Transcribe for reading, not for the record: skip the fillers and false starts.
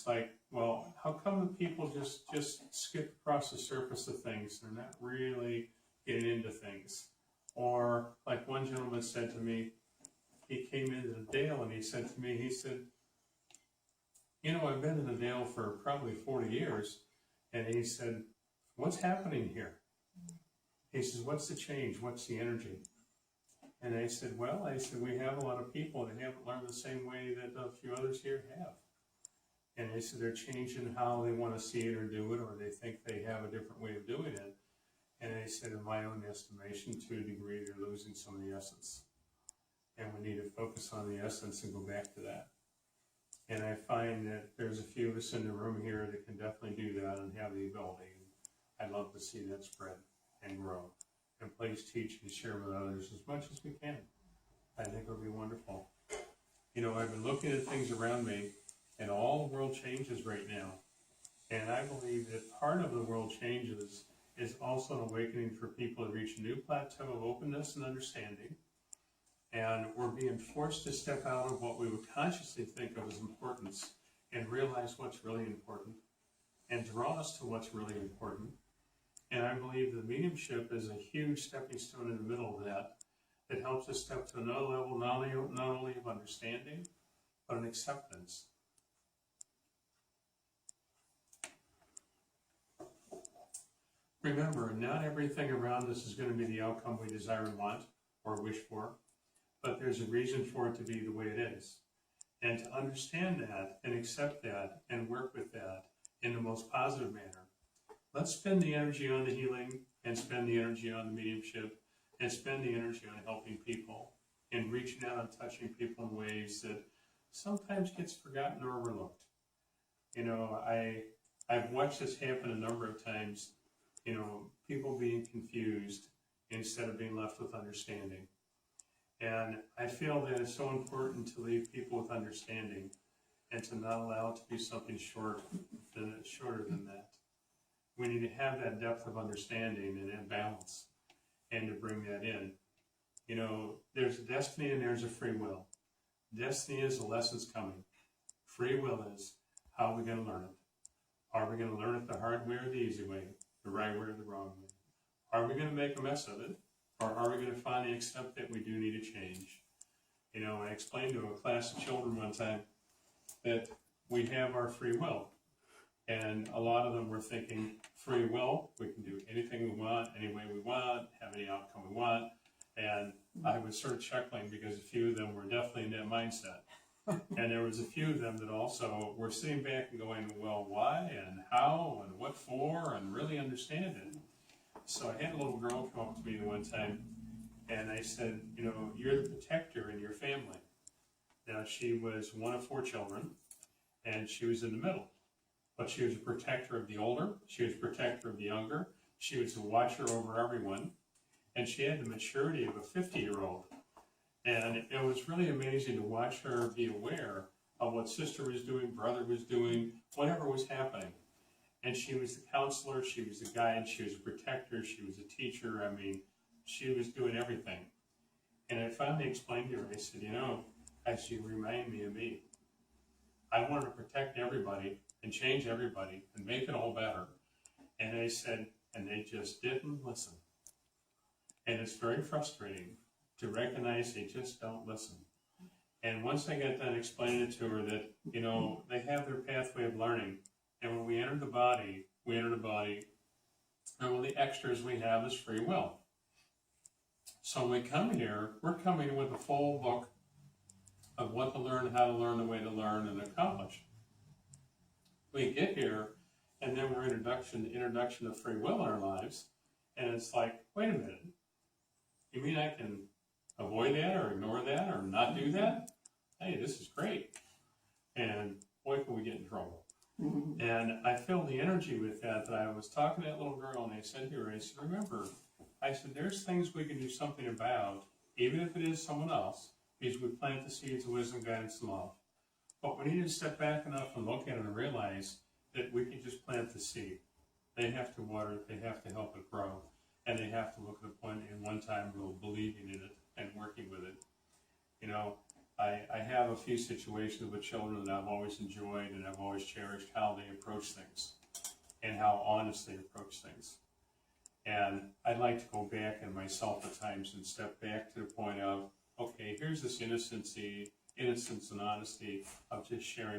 like, well, how come people just skip across the surface of things? They're not really getting into things. Or like one gentleman said to me, he came into the Dale and he said to me, he said, you know, I've been in the Dale for probably 40 years. And he said, what's happening here? He says, what's the change? What's the energy? And I said, well, we have a lot of people that haven't learned the same way that a few others here have. And they said they're changing how they want to see it or do it, or they think they have a different way of doing it. And I said, in my own estimation, to a degree, they're losing some of the essence. And we need to focus on the essence and go back to that. And I find that there's a few of us in the room here that can definitely do that and have the ability. And I'd love to see that spread and grow. And please teach and share with others as much as we can. I think it would be wonderful. You know, I've been looking at things around me, and all the world changes right now. And I believe that part of the world changes is also an awakening for people to reach a new plateau of openness and understanding. And we're being forced to step out of what we would consciously think of as importance and realize what's really important and draw us to what's really important. And I believe that mediumship is a huge stepping stone in the middle of that that helps us step to another level, not only of understanding, but an acceptance. Remember, not everything around us is going to be the outcome we desire and want or wish for, but there's a reason for it to be the way it is. And to understand that and accept that and work with that in the most positive manner. Let's spend the energy on the healing and spend the energy on the mediumship and spend the energy on helping people and reaching out and touching people in ways that sometimes gets forgotten or overlooked. You know, I've watched this happen a number of times, you know, people being confused instead of being left with understanding. And I feel that it's so important to leave people with understanding and to not allow it to be something shorter than that. We need to have that depth of understanding and that balance and to bring that in. You know, there's a destiny and there's a free will. Destiny is the lessons coming. Free will is how are we going to learn it? Are we going to learn it the hard way or the easy way, the right way or the wrong way? Are we going to make a mess of it? Or are we going to finally accept that we do need a change? You know, I explained to a class of children one time that we have our free will. And a lot of them were thinking, free will, we can do anything we want, any way we want, have any outcome we want. And I was sort of chuckling because a few of them were definitely in that mindset. And there was a few of them that also were sitting back and going, well, why and how and what for, and really understand it. So I had a little girl come up to me one time, and I said, you know, you're the protector in your family. Now, she was one of 4 children, and she was in the middle. But she was a protector of the older, she was a protector of the younger, she was a watcher over everyone, and she had the maturity of a 50-year-old. And it was really amazing to watch her be aware of what sister was doing, brother was doing, whatever was happening. And she was the counselor, she was the guide, she was a protector, she was a teacher. I mean, she was doing everything. And I finally explained to her, I said, you know, as you remind me of me. I wanted to protect everybody and change everybody and make it all better. And I said, and they just didn't listen. And it's very frustrating to recognize they just don't listen. And once I got done explaining it to her that, you know, they have their pathway of learning. And when we enter the body, and one of the extras we have is free will. So when we come here, we're coming with a full book of what to learn, how to learn, the way to learn, and accomplish. We get here, and then we're introduction of free will in our lives, and it's like, wait a minute, you mean I can avoid that or ignore that or not do that? Hey, this is great. And boy, can we get in trouble. Mm-hmm. And I feel the energy with that I was talking to that little girl, and I said to her, I said, remember, I said, there's things we can do something about, even if it is someone else, because we plant the seeds of wisdom, guidance, and love. But we need to step back enough and look at it and realize that we can just plant the seed. They have to water it, they have to help it grow, and they have to look at the point in one time believing in it and working with it. You know, I have a few situations with children that I've always enjoyed and I've always cherished how they approach things and how honest they approach things. And I'd like to go back in myself at times and step back to the point of, okay, here's this innocence and honesty of just sharing